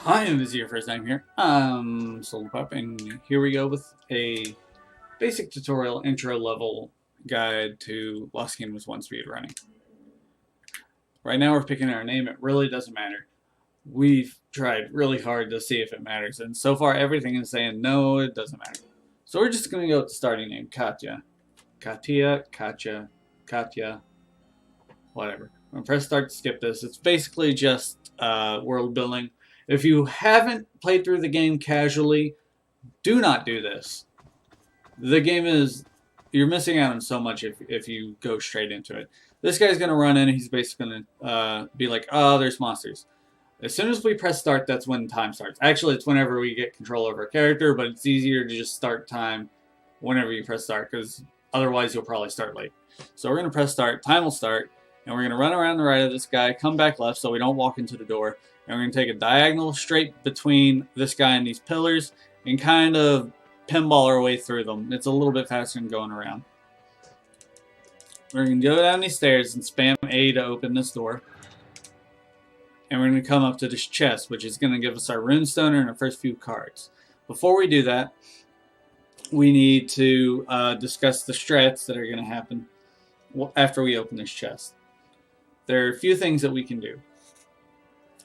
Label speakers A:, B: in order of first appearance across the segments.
A: Hi, and this is your first time here. I'm Souldapop, and here we go with a basic tutorial intro level guide to Lost Kingdoms 1 speed running. Right now we're picking our name. It really doesn't matter. We've tried really hard to see if it matters, and so far everything is saying no, it doesn't matter. So we're just going to go with the starting name, Katya. Katya, whatever. I'm going to press start to skip this. It's basically just world building. If you haven't played through the game casually, do not do this. The game is, you're missing out on so much if you go straight into it. This guy's going to run in and he's basically going to be like, oh, there's monsters. As soon as we press start, that's when time starts. Actually, it's whenever we get control over our character, but it's easier to just start time whenever you press start, because otherwise you'll probably start late. So we're going to press start, time will start, and we're going to run around the right of this guy, come back left so we don't walk into the door, and we're going to take a diagonal straight between this guy and these pillars and kind of pinball our way through them. It's a little bit faster than going around. We're going to go down these stairs and spam A to open this door. And we're going to come up to this chest, which is going to give us our runestone and our first few cards. Before we do that, we need to discuss the strats that are going to happen after we open this chest. There are a few things that we can do.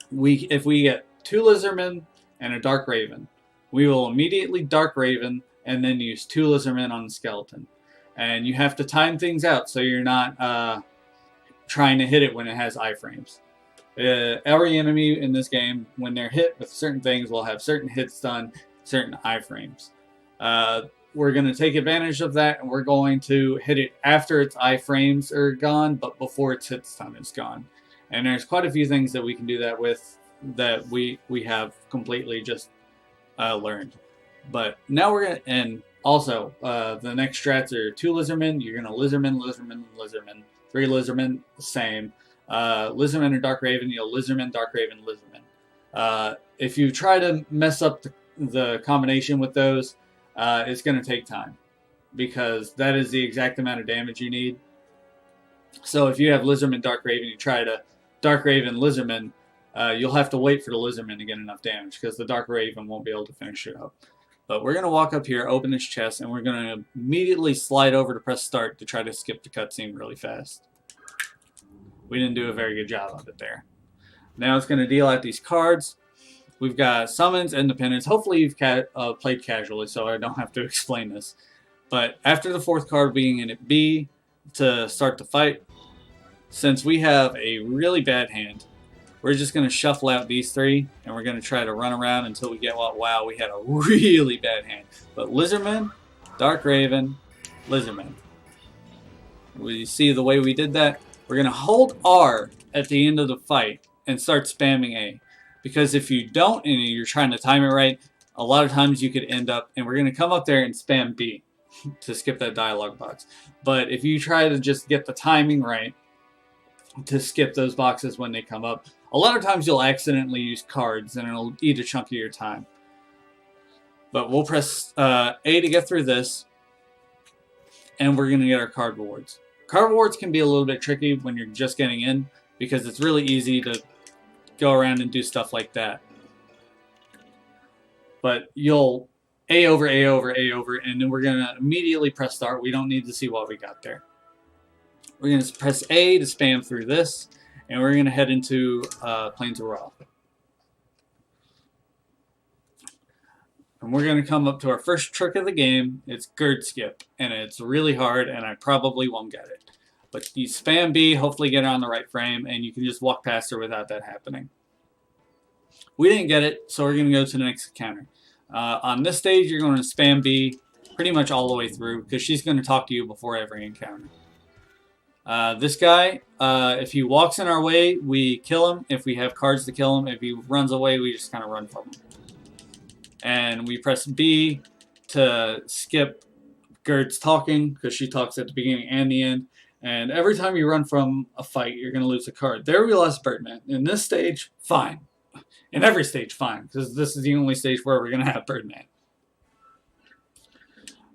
A: If we get 2 lizardmen and a dark raven, we will immediately dark raven and then use 2 lizardmen on the skeleton. And you have to time things out so you're not trying to hit it when it has iframes. Every enemy in this game, when they're hit with certain things, will have certain hits done, certain iframes. We're going to take advantage of that, and we're going to hit it after its iframes are gone, but before its hit stun is gone. And there's quite a few things that we can do that with that we have completely just learned. But now we're going to, and also the next strats are 2 lizardmen. You're going to lizardmen, 3 lizardmen, the same. Lizardmen or Dark Raven, you'll Lizardmen, Dark Raven, Lizardmen. If you try to mess up the combination with those, it's going to take time, because that is the exact amount of damage you need. So if you have Lizardman, Dark Raven, you try to Dark Raven, Lizardman, you'll have to wait for the Lizardman to get enough damage, because the Dark Raven won't be able to finish it up. But we're going to walk up here, open this chest, and we're going to immediately slide over to press start to try to skip the cutscene really fast. We didn't do a very good job of it there. Now it's going to deal out these cards. We've got summons, independence. Hopefully you've played casually, so I don't have to explain this. But after the 4th card being in it B to start the fight, since we have a really bad hand, we're just going to shuffle out these 3, and we're going to try to run around until we get, wow, we had a really bad hand. But Lizardman, Dark Raven, Lizardman. We see the way we did that? We're going to hold R at the end of the fight and start spamming A. Because if you don't and you're trying to time it right, a lot of times you could end up, and we're going to come up there and spam B to skip that dialogue box. But if you try to just get the timing right to skip those boxes when they come up, a lot of times you'll accidentally use cards and it'll eat a chunk of your time. But we'll press A to get through this, and we're going to get our card rewards. Card rewards can be a little bit tricky when you're just getting in, because it's really easy to go around and do stuff like that. But you'll A over, and then we're going to immediately press start. We don't need to see what we got there. We're going to press A to spam through this, and we're going to head into Plains of Rowahl. And we're going to come up to our first trick of the game. It's Gird Skip, and it's really hard, and I probably won't get it. But you spam B, hopefully get it on the right frame, and you can just walk past her without that happening. We didn't get it, so we're going to go to the next encounter. On this stage, you're going to spam B pretty much all the way through, because she's going to talk to you before every encounter. This guy, if he walks in our way, we kill him. If we have cards to kill him, if he runs away, we just kind of run from him. And we press B to skip Gerd's talking, because she talks at the beginning and the end. And every time you run from a fight, you're going to lose a card. There we lost Birdman. In this stage, fine. In every stage, fine, because this is the only stage where we're going to have Birdman.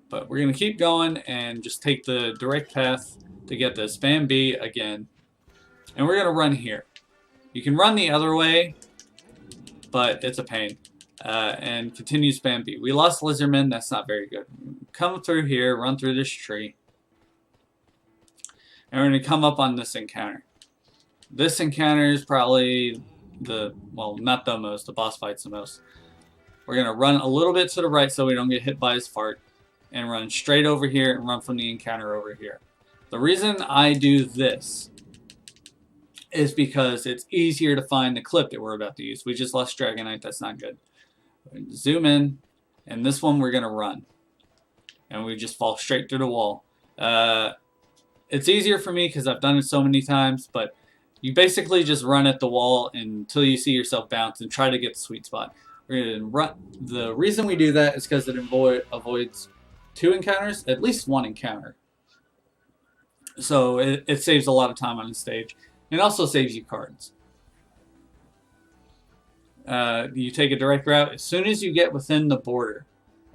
A: But we're going to keep going and just take the direct path to get this. Spam B again. And we're going to run here. You can run the other way, but it's a pain. And continue spam B. We lost Lizardman, that's not very good. Come through here, run through this tree, and we're going to come up on this encounter. This encounter is probably well, not the most, the boss fight's the most. We're going to run a little bit to the right so we don't get hit by his fart, and run straight over here and run from the encounter over here. The reason I do this is because it's easier to find the clip that we're about to use. We just lost Dragonite, that's not good. Zoom in, and this one we're going to run. And we just fall straight through the wall. It's easier for me because I've done it so many times, but you basically just run at the wall until you see yourself bounce and try to get the sweet spot. We're going to run. The reason we do that is because it avoids 2 encounters, at least 1 encounter. So it saves a lot of time on the stage. It also saves you cards. You take a direct route. As soon as you get within the border,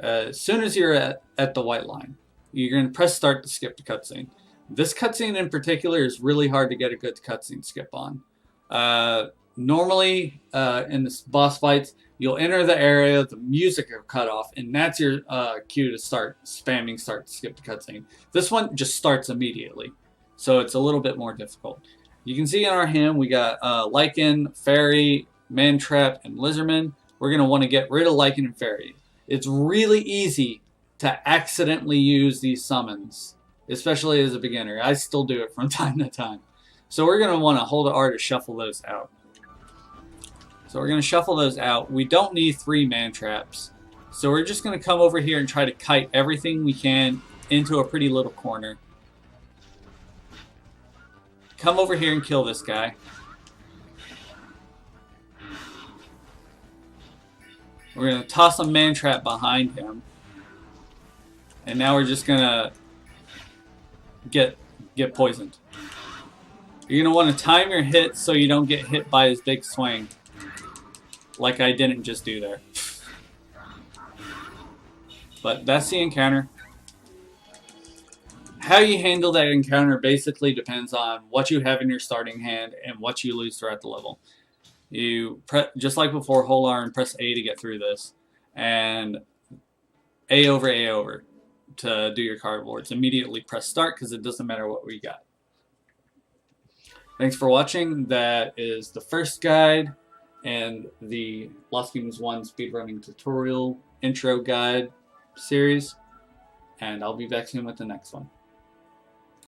A: as soon as you're at the white line, you're going to press start to skip the cutscene. This cutscene in particular is really hard to get a good cutscene skip on. Normally, in the boss fights, you'll enter the area, the music will cut off, and that's your cue to start spamming start to skip the cutscene. This one just starts immediately, so it's a little bit more difficult. You can see in our hand we got Lycan, Fairy, Mantrap, and Lizardman. We're going to want to get rid of Lycan and Fairy. It's really easy to accidentally use these summons, especially as a beginner. I still do it from time to time. So we're going to want to hold R to shuffle those out. So we're going to shuffle those out. We don't need 3 Mantraps. So we're just going to come over here and try to kite everything we can into a pretty little corner. Come over here and kill this guy. We're going to toss a Mantrap behind him. And now we're just going to get poisoned. You're going to want to time your hits so you don't get hit by his big swing. Like I didn't just do there. But that's the encounter. How you handle that encounter basically depends on what you have in your starting hand and what you lose throughout the level. You just like before, hold R and press A to get through this, and A over to do your card boards. Immediately press start because it doesn't matter what we got. Thanks for watching. That is the first guide and the Lost Games 1 speedrunning tutorial intro guide series, and I'll be back soon with the next one.